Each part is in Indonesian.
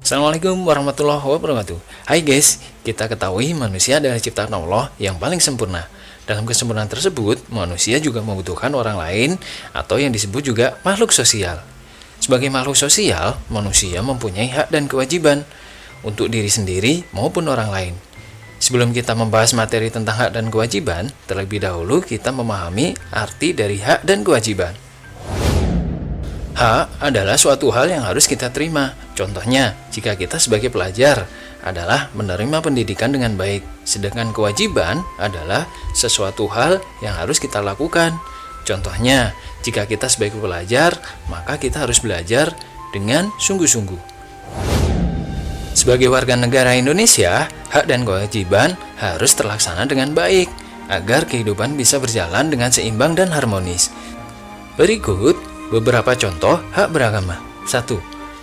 Assalamualaikum warahmatullahi wabarakatuh. Hai guys, kita ketahui manusia adalah ciptaan Allah yang paling sempurna. Dalam kesempurnaan tersebut, manusia juga membutuhkan orang lain atau yang disebut juga makhluk sosial. Sebagai makhluk sosial, manusia mempunyai hak dan kewajiban untuk diri sendiri maupun orang lain. Sebelum kita membahas materi tentang hak dan kewajiban, terlebih dahulu kita memahami arti dari hak dan kewajiban. Hak adalah suatu hal yang harus kita terima. Contohnya, jika kita sebagai pelajar adalah menerima pendidikan dengan baik, sedangkan kewajiban adalah sesuatu hal yang harus kita lakukan. Contohnya, jika kita sebagai pelajar, maka kita harus belajar dengan sungguh-sungguh. Sebagai warga negara Indonesia, hak dan kewajiban harus terlaksana dengan baik agar kehidupan bisa berjalan dengan seimbang dan harmonis. Berikut beberapa contoh hak beragama. 1.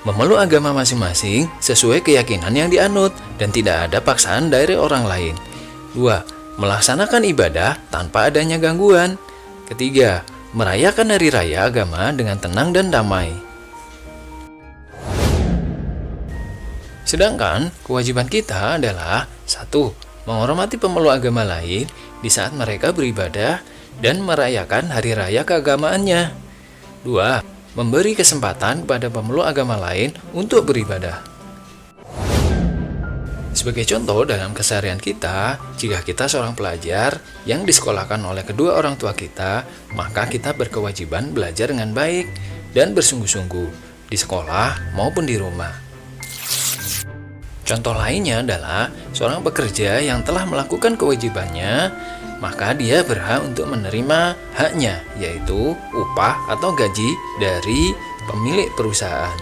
Memeluk agama masing-masing sesuai keyakinan yang dianut dan tidak ada paksaan dari orang lain. 2. Melaksanakan ibadah tanpa adanya gangguan. 3. Merayakan hari raya agama dengan tenang dan damai. Sedangkan kewajiban kita adalah 1. Menghormati pemeluk agama lain di saat mereka beribadah dan merayakan hari raya keagamaannya. 2. Memberi kesempatan kepada pemeluk agama lain untuk beribadah. Sebagai contoh dalam keseharian kita, jika kita seorang pelajar yang disekolahkan oleh kedua orang tua kita, maka kita berkewajiban belajar dengan baik dan bersungguh-sungguh di sekolah maupun di rumah. Contoh lainnya adalah seorang pekerja yang telah melakukan kewajibannya, maka dia berhak untuk menerima haknya, yaitu upah atau gaji dari pemilik perusahaan.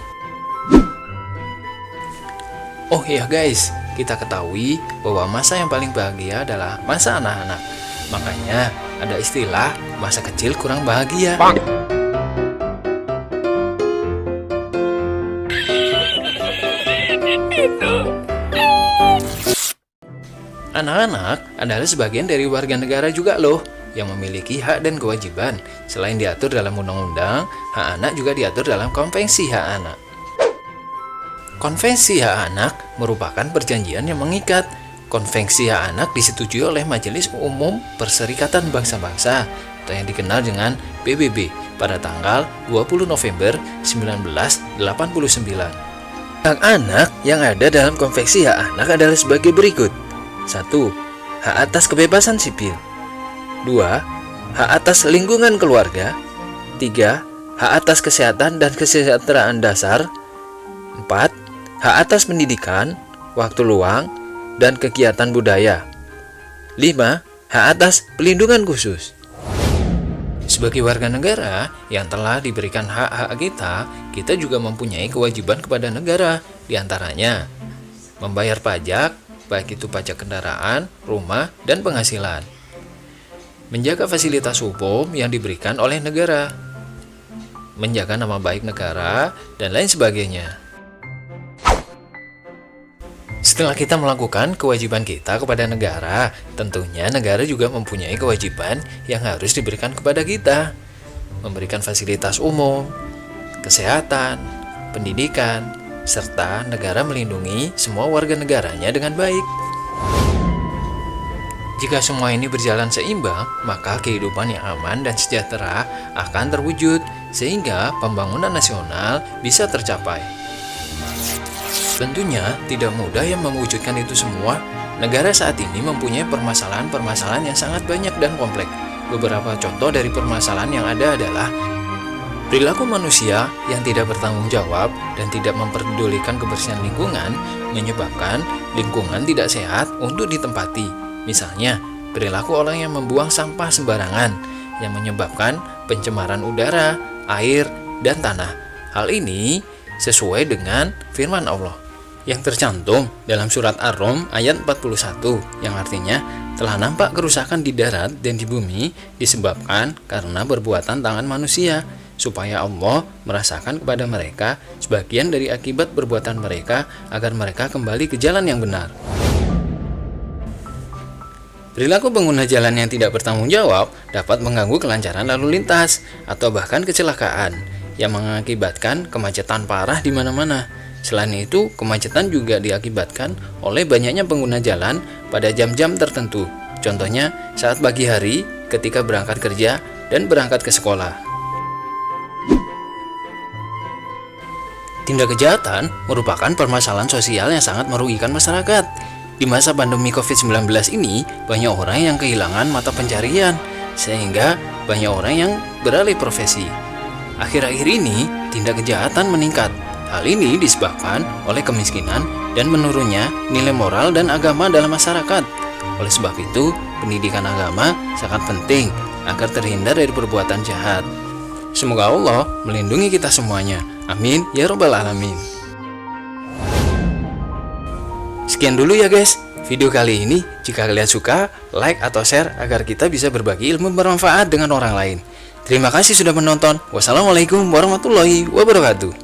Oh iya guys, kita ketahui bahwa masa yang paling bahagia adalah masa anak-anak. Makanya ada istilah masa kecil kurang bahagia. Anak-anak adalah sebagian dari warga negara juga loh, yang memiliki hak dan kewajiban. Selain diatur dalam undang-undang, hak anak juga diatur dalam Konvensi Hak Anak. Konvensi Hak Anak merupakan perjanjian yang mengikat. Konvensi Hak Anak disetujui oleh Majelis Umum Perserikatan Bangsa-Bangsa atau yang dikenal dengan PBB pada tanggal 20 November 1989. Hak anak yang ada dalam Konvensi Hak Anak adalah sebagai berikut. 1. Hak atas kebebasan sipil. 2. Hak atas lingkungan keluarga. 3. Hak atas kesehatan dan kesejahteraan dasar. 4. Hak atas pendidikan, waktu luang, dan kegiatan budaya. 5. Hak atas pelindungan khusus. Sebagai warga negara yang telah diberikan hak-hak kita juga mempunyai kewajiban kepada negara, diantaranya membayar pajak, baik itu pajak kendaraan, rumah, dan penghasilan. Menjaga fasilitas umum yang diberikan oleh negara. Menjaga nama baik negara, dan lain sebagainya. Setelah kita melakukan kewajiban kita kepada negara, tentunya negara juga mempunyai kewajiban yang harus diberikan kepada kita. Memberikan fasilitas umum, kesehatan, pendidikan, serta negara melindungi semua warga negaranya dengan baik. Jika semua ini berjalan seimbang, maka kehidupan yang aman dan sejahtera akan terwujud, sehingga pembangunan nasional bisa tercapai. Tentunya tidak mudah yang mewujudkan itu semua. Negara saat ini mempunyai permasalahan-permasalahan yang sangat banyak dan kompleks. Beberapa contoh dari permasalahan yang ada adalah perilaku manusia yang tidak bertanggung jawab dan tidak memperdulikan kebersihan lingkungan menyebabkan lingkungan tidak sehat untuk ditempati. Misalnya, perilaku orang yang membuang sampah sembarangan yang menyebabkan pencemaran udara, air, dan tanah. Hal ini sesuai dengan firman Allah yang tercantum dalam surat Ar-Rum ayat 41 yang artinya telah nampak kerusakan di darat dan di bumi disebabkan karena perbuatan tangan manusia, supaya Allah merasakan kepada mereka sebagian dari akibat perbuatan mereka agar mereka kembali ke jalan yang benar. Perilaku pengguna jalan yang tidak bertanggung jawab dapat mengganggu kelancaran lalu lintas atau bahkan kecelakaan yang mengakibatkan kemacetan parah di mana-mana. Selain itu, kemacetan juga diakibatkan oleh banyaknya pengguna jalan pada jam-jam tertentu. Contohnya saat pagi hari ketika berangkat kerja dan berangkat ke sekolah. Tindak kejahatan merupakan permasalahan sosial yang sangat merugikan masyarakat. Di masa pandemi COVID-19 ini, banyak orang yang kehilangan mata pencarian, sehingga banyak orang yang beralih profesi. Akhir-akhir ini, tindak kejahatan meningkat. Hal ini disebabkan oleh kemiskinan dan menurunnya nilai moral dan agama dalam masyarakat. Oleh sebab itu, pendidikan agama sangat penting agar terhindar dari perbuatan jahat. Semoga Allah melindungi kita semuanya. Amin ya robbal alamin. Sekian dulu ya guys video kali ini. Jika kalian suka, like atau share agar kita bisa berbagi ilmu bermanfaat dengan orang lain. Terima kasih sudah menonton. Wassalamualaikum warahmatullahi wabarakatuh.